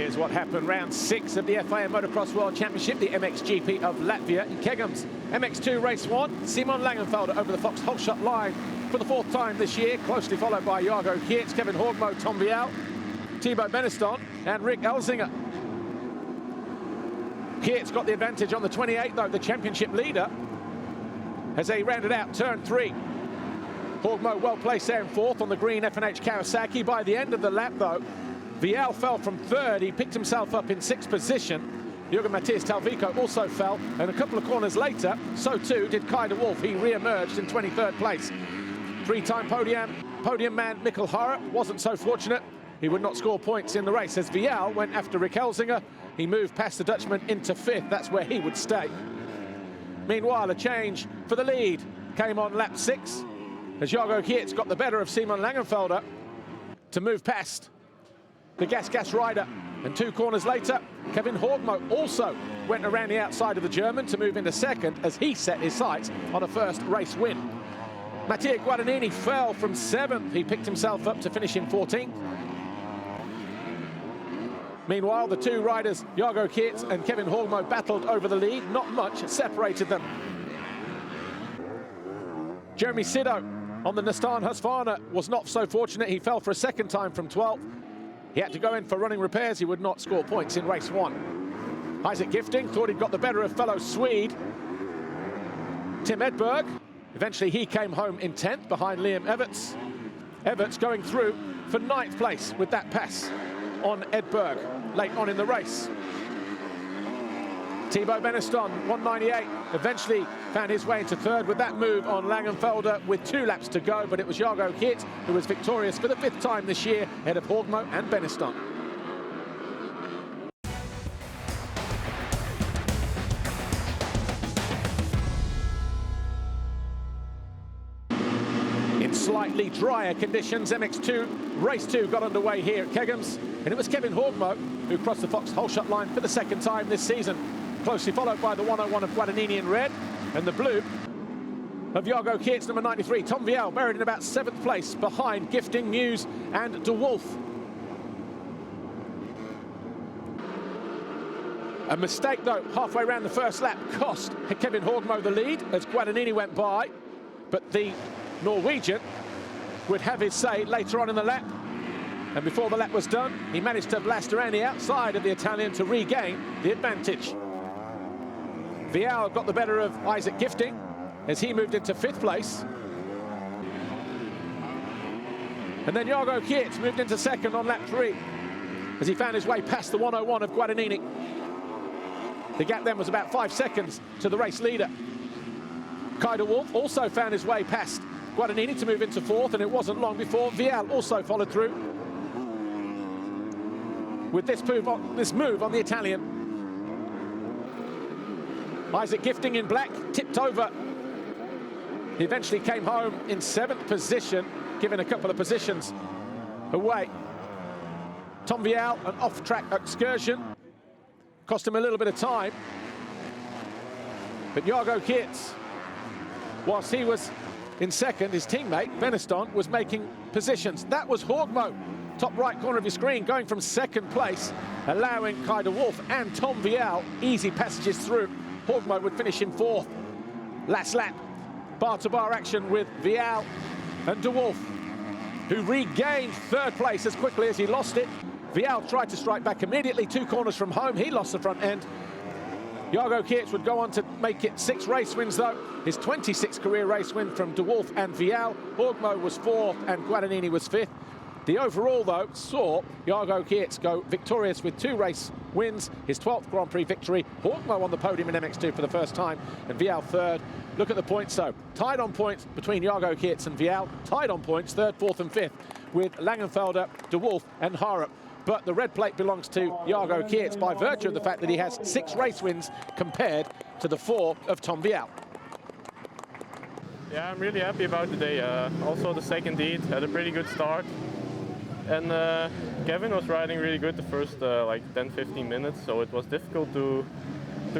Here's what happened round 6 of the FIA Motocross World Championship, the MXGP of Latvia in Kegums. MX2 race 1, Simon Langenfelder over the Fox Holshut line for the 4th time this year, closely followed by Jargo Geerts, Kevin Horgmo, Tom Vial, Thibaut Beneston and Rick Elzinga. Geerts got the advantage on the 28, though, the championship leader, as they rounded out turn 3. Horgmo well placed there in 4th on the green F&H Kawasaki. By the end of the lap, though, Vial fell from 3rd. He picked himself up in 6th position. Jürgen Matthias Talvico also fell, and a couple of corners later, so too did Kai de Wolf. He re-emerged in 23rd place. 3-time podium man Mikkel Harre wasn't so fortunate. He would not score points in the race as Vial went after Rick Elzinga. He moved past the Dutchman into 5th. That's where he would stay. Meanwhile, a change for the lead came on lap 6 as Jargo Geerts got the better of Simon Langenfelder to move past the Gas rider. And 2 corners later, Kevin Horgmo also went around the outside of the German to move into 2nd as he set his sights on a first race win. Mattia Guadagnini fell from 7th. He picked himself up to finish in 14th. Meanwhile, the 2 riders, Jargo Geerts and Kevin Horgmo, battled over the lead. Not much separated them. Jeremy Sido on the Nissan Husqvarna was not so fortunate. He fell for a 2nd time from 12th. He had to go in for running repairs. He would not score points in race 1. Isaac Gifting thought he'd got the better of fellow Swede Tim Edberg. Eventually he came home in 10th behind Liam Everts. Everts going through for 9th place with that pass on Edberg late on in the race. Thibaut Beneston, 198, eventually found his way into 3rd with that move on Langenfelder with 2 laps to go, but it was Jargo Geerts who was victorious for the 5th time this year, ahead of Horgmo and Beneston. In slightly drier conditions, MX2 race 2 got underway here at Kegums, and it was Kevin Horgmo who crossed the Fox Holshut line for the 2nd time this season, closely followed by the 101 of Guadagnini in red and the blue of Jargo Geerts, number 93. Tom Vial buried in about 7th place behind Gifting, Muse and de Wolf. A mistake, though, halfway around the first lap cost Kevin Horgmo the lead as Guadagnini went by, but the Norwegian would have his say later on in the lap. And before the lap was done, he managed to blast around the outside of the Italian to regain the advantage. Vial got the better of Isaac Gifting as he moved into 5th place. And then Jargo Geerts moved into 2nd on lap 3 as he found his way past the 101 of Guadagnini. The gap then was about 5 seconds to the race leader. Kai de Wolf also found his way past Guadagnini to move into 4th, and it wasn't long before Vial also followed through with this move on the Italian. Isaac Gifting in black tipped over. He eventually came home in 7th position, giving a couple of positions away. Tom Vial, an off-track excursion, cost him a little bit of time. But Jargo Geerts, whilst he was in 2nd, his teammate, Beneston, was making positions. That was Horgmo, top right corner of your screen, going from 2nd place, allowing Kai de Wolf and Tom Vial easy passages through. Horgmo would finish in 4th. Last lap, bar-to-bar action with Vial and de Wolf, who regained 3rd place as quickly as he lost it. Vial tried to strike back immediately, 2 corners from home. He lost the front end. Jargo Geerts would go on to make it 6 race wins, though. His 26th career race win from de Wolf and Vial. Horgmo was 4th and Guadagnini was 5th. The overall, though, saw Jargo Geerts go victorious with 2 race wins, his 12th Grand Prix victory. Horgmo on the podium in MX2 for the first time, and Vial 3rd. Look at the points, though. Tied on points between Jargo Geerts and Vial. Tied on points, 3rd, 4th and 5th, with Langenfelder, de Wolf and Harre. But the red plate belongs to Jargo Geerts by virtue of the fact that he has 6 race wins compared to the 4 of Tom Vial. Yeah, I'm really happy about today. Also, the 2nd heat had a pretty good start. And Kevin was riding really good the first like 10-15 minutes, so it was difficult to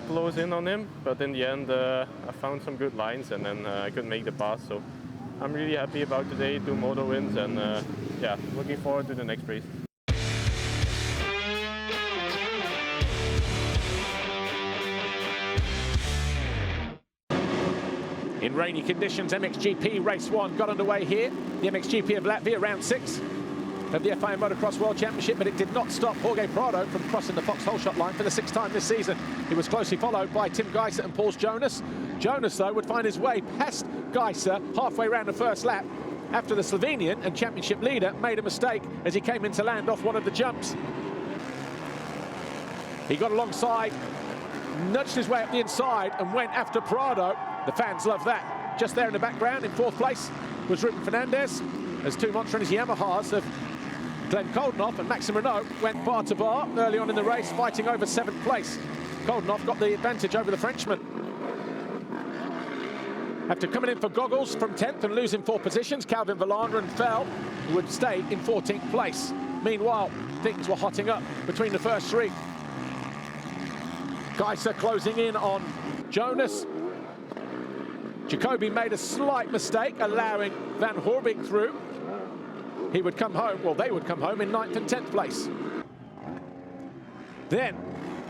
close in on him. But in the end, I found some good lines, and then I could make the pass. So I'm really happy about today, 2 moto wins, and yeah, looking forward to the next race. In rainy conditions, MXGP Race 1 got underway here. The MXGP of Latvia, round 6 of the FIA Motocross World Championship, but it did not stop Jorge Prado from crossing the Fox hole shot line for the 6th time this season. He was closely followed by Tim Geiser and Paul Jonas. Jonas, though, would find his way past Geiser halfway around the first lap after the Slovenian and championship leader made a mistake as he came into land off one of the jumps. He got alongside, nudged his way up the inside and went after Prado. The fans love that. Just there in the background, in 4th place, was Ruben Fernandez, as two monstrous Yamahas of Glenn Koldenoff and Maxim Renault went bar to bar early on in the race, fighting over 7th place. Koldenoff got the advantage over the Frenchman. After coming in for goggles from 10th and losing 4 positions, Calvin Verlander and Fell would stay in 14th place. Meanwhile, things were hotting up between the first 3. Geiser closing in on Jonas. Jacoby made a slight mistake, allowing Van Horbig through. He would come home, well, they would come home in 9th and 10th place. Then,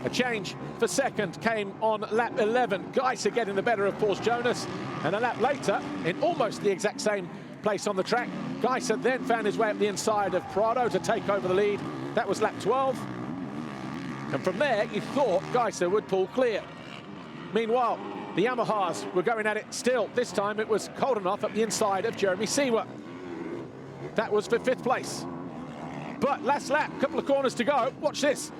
a change for 2nd came on lap 11. Geiser getting the better of Paul Jonas. And a lap later, in almost the exact same place on the track, Geiser then found his way up the inside of Prado to take over the lead. That was lap 12. And from there, you thought Geiser would pull clear. Meanwhile, the Yamahas were going at it still. This time it was Koldenoff up the inside of Jeremy Seawer. That was for 5th place. But last lap, couple of corners to go. Watch this.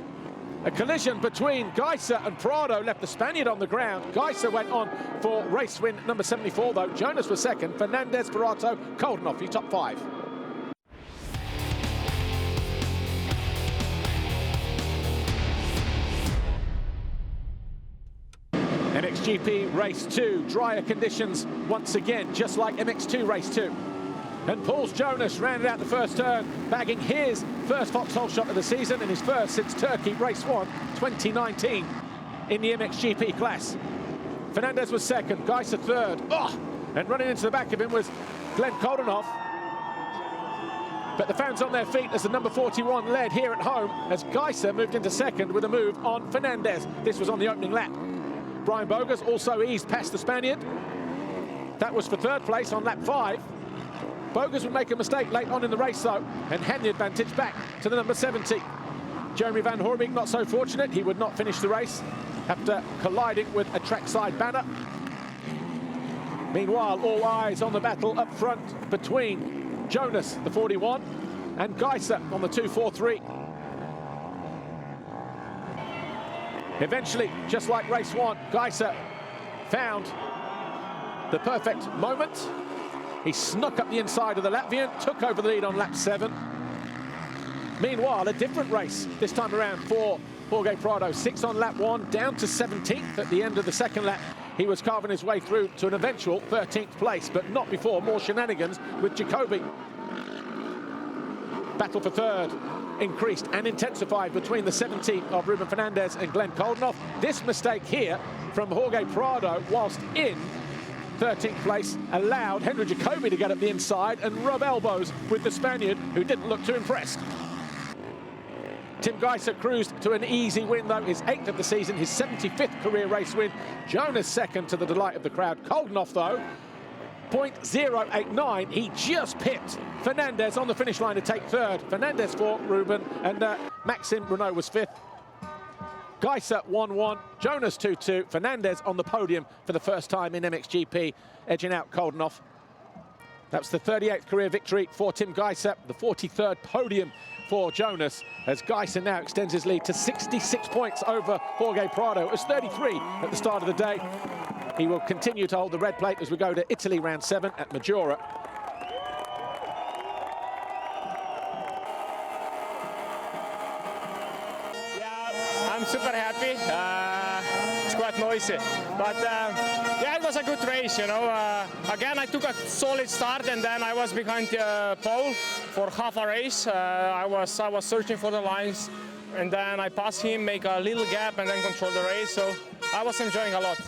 A collision between Geiser and Prado left the Spaniard on the ground. Geiser went on for race win number 74, though. Jonas was 2nd. Fernandez, Barato, Koldenoff, your top 5. MXGP Race 2, drier conditions once again, just like MX2 Race 2. And Paul Jonas rounded out the first turn, bagging his first foxhole shot of the season and his first since Turkey Race 1 2019 in the MXGP class. Fernandez was 2nd, Geiser 3rd. Oh, and running into the back of him was Glenn Koldenoff. But the fans on their feet as the number 41 led here at home as Geiser moved into 2nd with a move on Fernandez. This was on the opening lap. Brian Bogas also eased past the Spaniard. That was for 3rd place on lap 5. Bogas would make a mistake late on in the race, though, and hand the advantage back to the number 70. Jeremy Van Horbig not so fortunate. He would not finish the race after colliding with a trackside banner. Meanwhile, all eyes on the battle up front between Jonas, the 41, and Geiser on the 243. Eventually, just like race 1, Geiser found the perfect moment. He snuck up the inside of the Latvian, took over the lead on lap 7. Meanwhile, a different race this time around for Jorge Prado. 6 on lap 1, down to 17th at the end of the 2nd lap. He was carving his way through to an eventual 13th place, but not before more shenanigans with Jacoby. Battle for 3rd increased and intensified between the 70 of Ruben Fernandez and Glenn Koldenoff. This mistake here from Jorge Prado, whilst in 13th place, allowed Henry Jacoby to get up the inside and rub elbows with the Spaniard, who didn't look too impressed. Tim Geiser cruised to an easy win, though, his 8th of the season, his 75th career race win. Jonas 2nd to the delight of the crowd. Koldenoff, though, 0.089, he just pipped Fernandez on the finish line to take 3rd. Fernandez 4th, Ruben, and Maxim Renault was 5th. Geiser 1-1, Jonas 2-2, Fernandez on the podium for the first time in MXGP, edging out Koldenoff. That's the 38th career victory for Tim Geiser, the 43rd podium for Jonas, as Geiser now extends his lead to 66 points over Jorge Prado. It was 33 at the start of the day. He will continue to hold the red plate as we go to Italy round 7 at Majora. Yeah, I'm super happy. It's quite noisy, but yeah, it was a good race, you know. Again, I took a solid start, and then I was behind Paul for half a race. I was searching for the lines, and then I passed him, make a little gap, and then control the race. So I was enjoying a lot.